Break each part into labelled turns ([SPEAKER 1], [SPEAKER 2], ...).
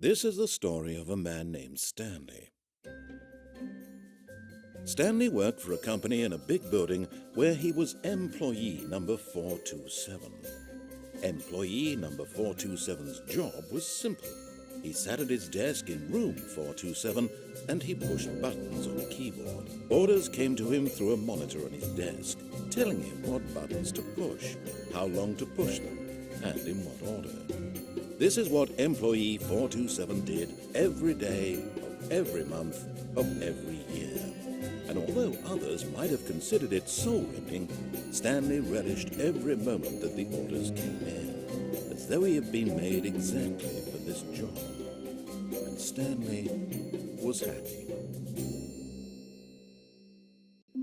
[SPEAKER 1] This is the story of a man named Stanley. Stanley worked for a company in a big building where he was employee number 427. Employee number 427's job was simple. He sat at his desk in room 427 and he pushed buttons on a keyboard. Orders came to him through a monitor on his desk, telling him what buttons to push, how long to push them, and in what order. This is what employee 427 did every day of every month of every year. And although others might have considered it soul-ripping, Stanley relished every moment that the orders came in, as though he had been made exactly for this job. And Stanley was happy.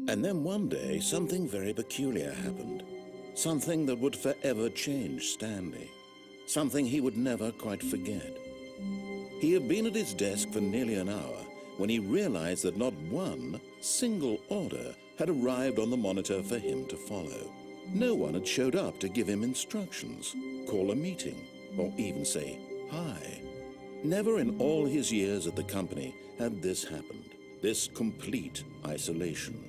[SPEAKER 1] And then one day, something very peculiar happened. Something that would forever change Stanley. Something he would never quite forget. He had been at his desk for nearly an hour when he realized that not one single order had arrived on the monitor for him to follow. No one had showed up to give him instructions, call a meeting, or even say hi. Never in all his years at the company had this happened, this complete isolation.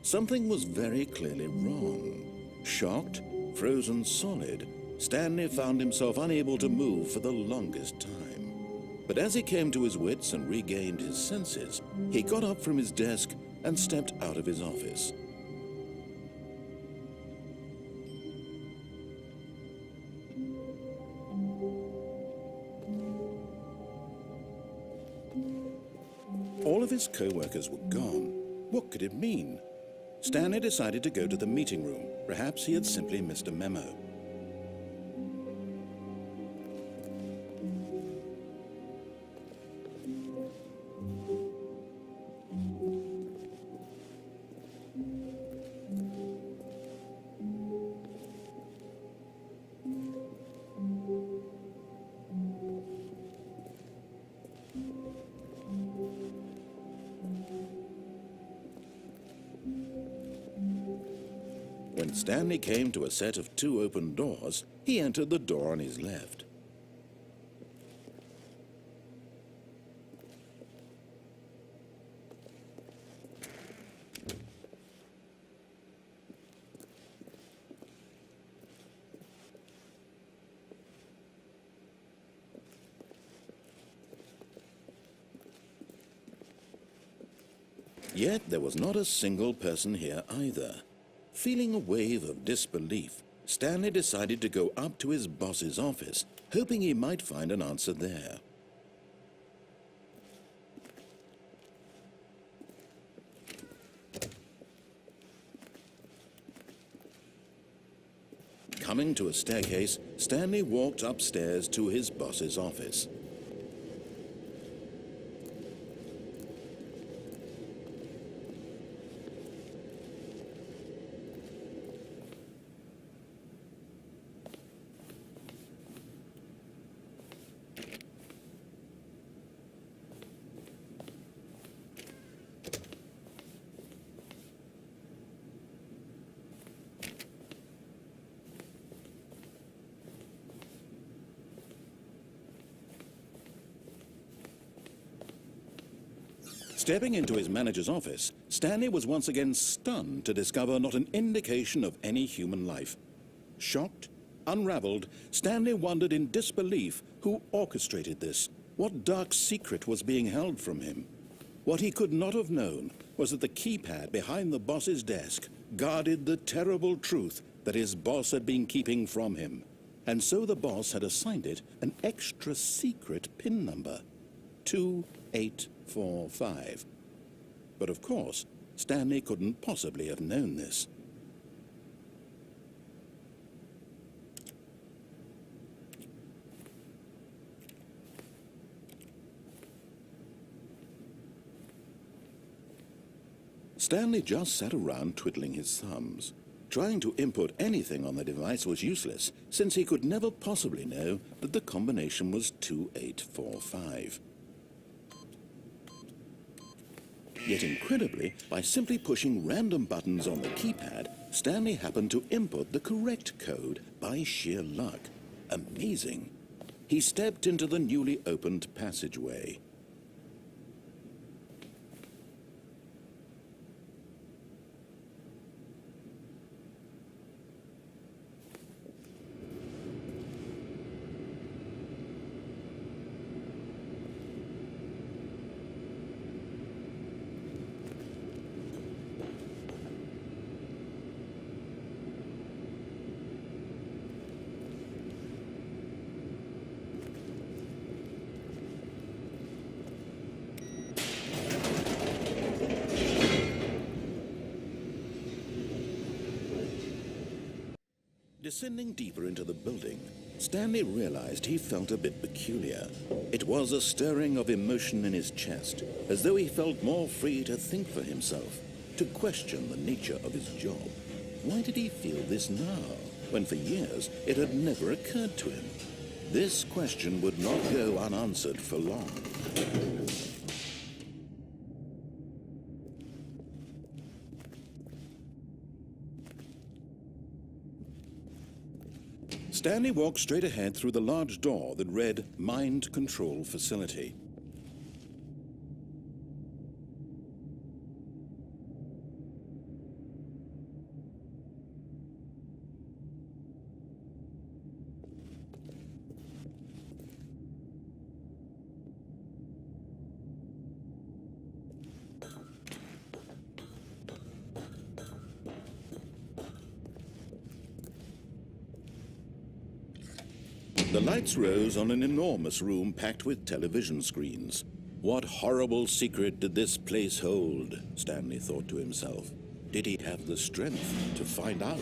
[SPEAKER 1] Something was very clearly wrong. Shocked, frozen solid, Stanley found himself unable to move for the longest time. But as he came to his wits and regained his senses, he got up from his desk and stepped out of his office. All of his co-workers were gone. What could it mean? Stanley decided to go to the meeting room. Perhaps he had simply missed a memo. When Stanley came to a set of 2 open doors, he entered the door on his left. Yet there was not a single person here either. Feeling a wave of disbelief, Stanley decided to go up to his boss's office, hoping he might find an answer there. Coming to a staircase, Stanley walked upstairs to his boss's office. Stepping into his manager's office, Stanley was once again stunned to discover not an indication of any human life. Shocked, unraveled, Stanley wondered in disbelief who orchestrated this. What dark secret was being held from him? What he could not have known was that the keypad behind the boss's desk guarded the terrible truth that his boss had been keeping from him. And so the boss had assigned it an extra secret PIN number, 2845. But of course, Stanley couldn't possibly have known this. Stanley just sat around twiddling his thumbs. Trying to input anything on the device was useless, since he could never possibly know that the combination was 2845. Yet incredibly, by simply pushing random buttons on the keypad, Stanley happened to input the correct code by sheer luck. Amazing. he stepped into the newly opened passageway. Descending deeper into the building, Stanley realized he felt a bit peculiar. It was a stirring of emotion in his chest, as though he felt more free to think for himself, to question the nature of his job. Why did he feel this now, when for years it had never occurred to him? This question would not go unanswered for long. Stanley walked straight ahead through the large door that read Mind Control Facility. The lights rose on an enormous room packed with television screens. What horrible secret did this place hold? Stanley thought to himself. Did he have the strength to find out?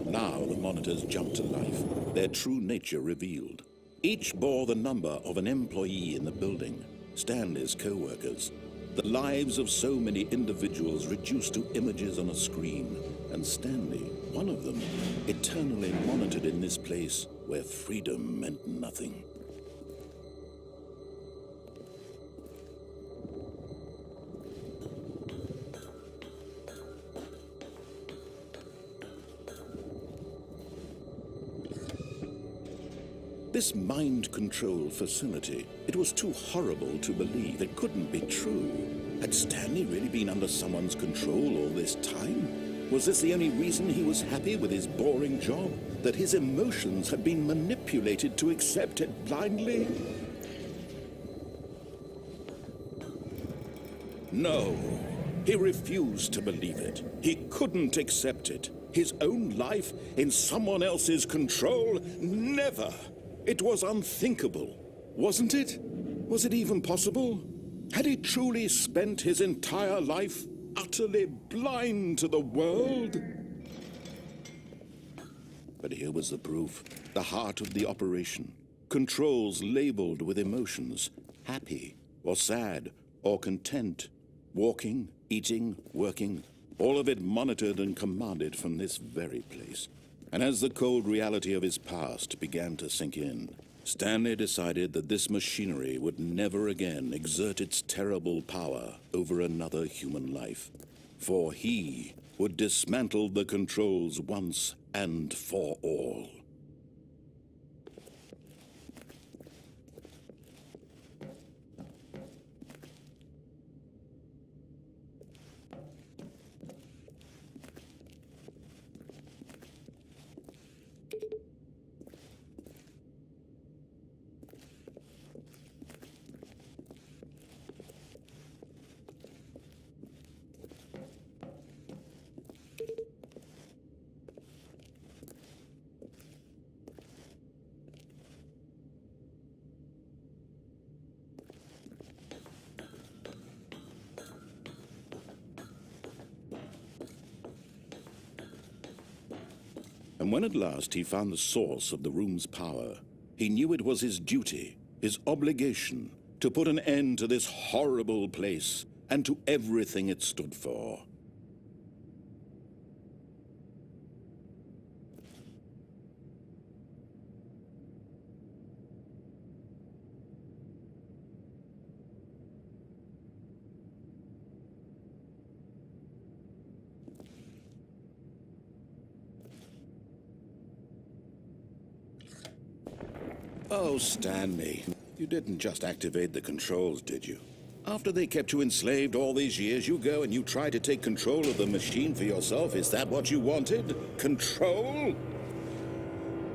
[SPEAKER 1] Now the monitors jumped to life, their true nature revealed. Each bore the number of an employee in the building, Stanley's co-workers. The lives of so many individuals reduced to images on a screen, and Stanley, one of them, eternally monitored in this place where freedom meant nothing. This mind control facility, it was too horrible to believe. It couldn't be true. Had Stanley really been under someone's control all this time? Was this the only reason he was happy with his boring job? That his emotions had been manipulated to accept it blindly? No, he refused to believe it. He couldn't accept it. His own life in someone else's control? Never! It was unthinkable, wasn't it? Was it even possible? Had he truly spent his entire life utterly blind to the world? But here was the proof, the heart of the operation. Controls labeled with emotions, happy or sad or content, walking, eating, working, all of it monitored and commanded from this very place. And as the cold reality of his past began to sink in, Stanley decided that this machinery would never again exert its terrible power over another human life. For he would dismantle the controls once and for all. And when at last he found the source of the room's power, he knew it was his duty, his obligation, to put an end to this horrible place and to everything it stood for. Oh, Stanley, you didn't just activate the controls, did you? After they kept you enslaved all these years, you go and you try to take control of the machine for yourself. Is that what you wanted? Control?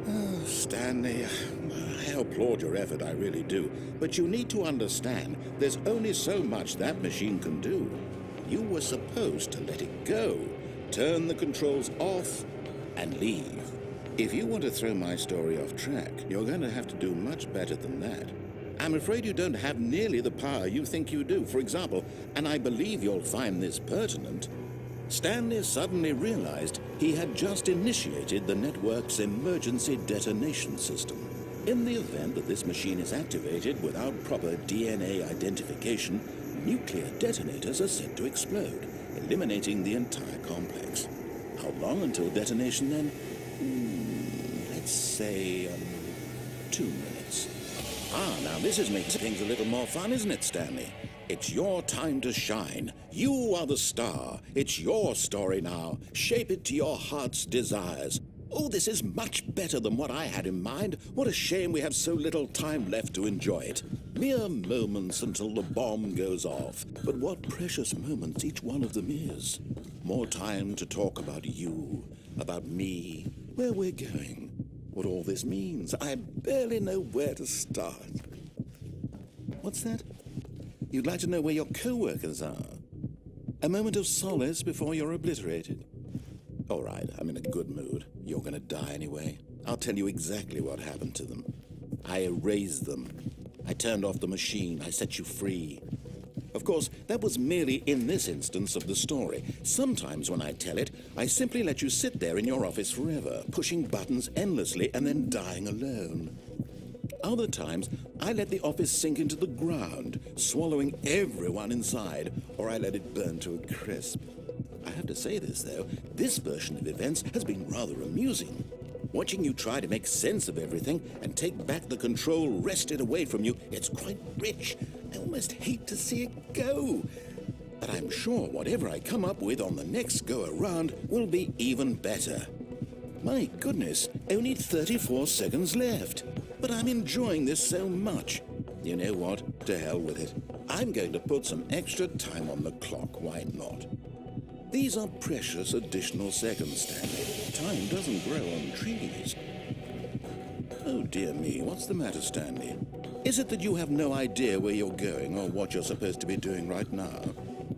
[SPEAKER 1] Oh, Stanley, I applaud your effort, I really do. But you need to understand, there's only so much that machine can do. You were supposed to let it go, turn the controls off, and leave. If you want to throw my story off track, you're going to have to do much better than that. I'm afraid you don't have nearly the power you think you do. For example, and I believe you'll find this pertinent, Stanley suddenly realized he had just initiated the network's emergency detonation system. In the event that this machine is activated without proper DNA identification, nuclear detonators are set to explode, eliminating the entire complex. How long until detonation then? Let's say 2 minutes. Now this is making things a little more fun, isn't it, Stanley? It's your time to shine. You are the star. It's your story now. Shape it to your heart's desires. Oh, this is much better than what I had in mind. What a shame we have so little time left to enjoy it. Mere moments until the bomb goes off. But what precious moments each one of them is. More time to talk about you, about me, where we're going, what all this means. I barely know where to start. What's that? You'd like to know where your co-workers are? A moment of solace before you're obliterated? All right, I'm in a good mood. You're gonna die anyway. I'll tell you exactly what happened to them. I erased them. I turned off the machine. I set you free. Of course, that was merely in this instance of the story. Sometimes when I tell it, I simply let you sit there in your office forever, pushing buttons endlessly and then dying alone. Other times, I let the office sink into the ground, swallowing everyone inside, or I let it burn to a crisp. I have to say this, though, this version of events has been rather amusing. Watching you try to make sense of everything and take back the control wrested away from you, it's quite rich. I almost hate to see it go. But I'm sure whatever I come up with on the next go-around will be even better. My goodness, only 34 seconds left. But I'm enjoying this so much. You know what? To hell with it. I'm going to put some extra time on the clock. Why not? These are precious additional seconds, Stanley. Time doesn't grow on trees. Oh, dear me. What's the matter, Stanley? Is it that you have no idea where you're going or what you're supposed to be doing right now?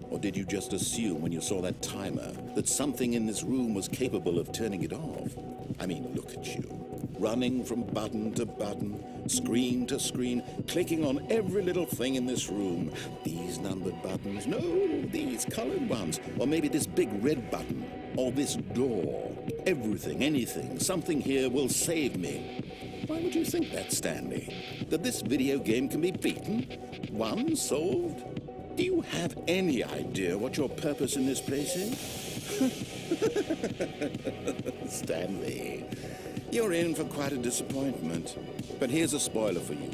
[SPEAKER 1] Or did you just assume when you saw that timer that something in this room was capable of turning it off? I mean, look at you. Running from button to button, screen to screen, clicking on every little thing in this room. These numbered buttons, no, these colored ones. Or maybe this big red button, or this door. Everything, anything, something here will save me. Why would you think that, Stanley? That this video game can be beaten? Won? Solved? Do you have any idea what your purpose in this place is? Stanley, you're in for quite a disappointment. But here's a spoiler for you.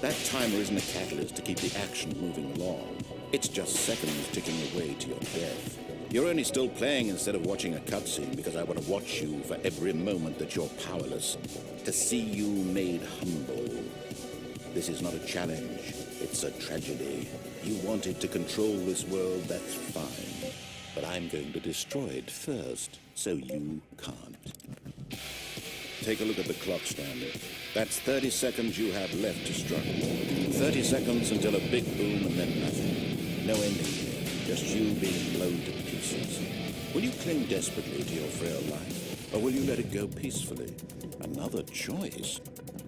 [SPEAKER 1] That timer isn't a catalyst to keep the action moving along. It's just seconds ticking away to your death. You're only still playing instead of watching a cutscene because I want to watch you for every moment that you're powerless, to see you made humble. This is not a challenge. It's a tragedy. You wanted to control this world, that's fine. But I'm going to destroy it first, so you can't. Take a look at the clock, Stanley. That's 30 seconds you have left to struggle. 30 seconds until a big boom and then nothing. No ending here, just you being blown to pieces. Will you cling desperately to your frail life, or will you let it go peacefully? Another choice.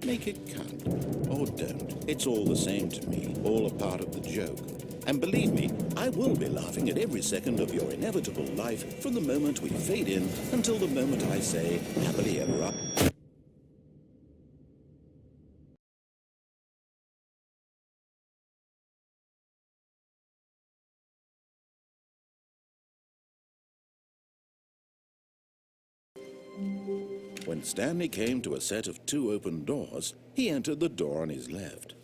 [SPEAKER 1] Make it count, or don't. It's all the same to me, all a part of the joke. And believe me, I will be laughing at every second of your inevitable life from the moment we fade in until the moment I say, happily ever after. When Stanley came to a set of 2 open doors, he entered the door on his left.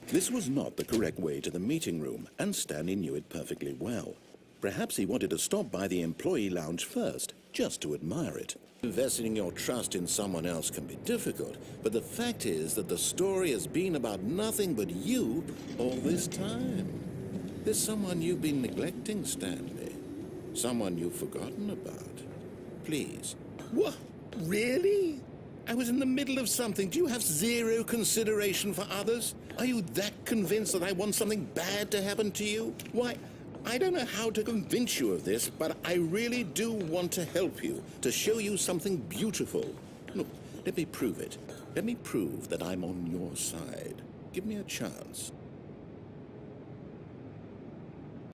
[SPEAKER 1] This was not the correct way to the meeting room, and Stanley knew it perfectly well. Perhaps he wanted to stop by the employee lounge first, just to admire it. Investing your trust in someone else can be difficult, but the fact is that the story has been about nothing but you all this time. There's someone you've been neglecting, Stanley. Someone you've forgotten about. Please. What? Really? I was in the middle of something. Do you have zero consideration for others? Are you that convinced that I want something bad to happen to you? Why, I don't know how to convince you of this, but I really do want to help you, to show you something beautiful. Look, let me prove it. Let me prove that I'm on your side. Give me a chance.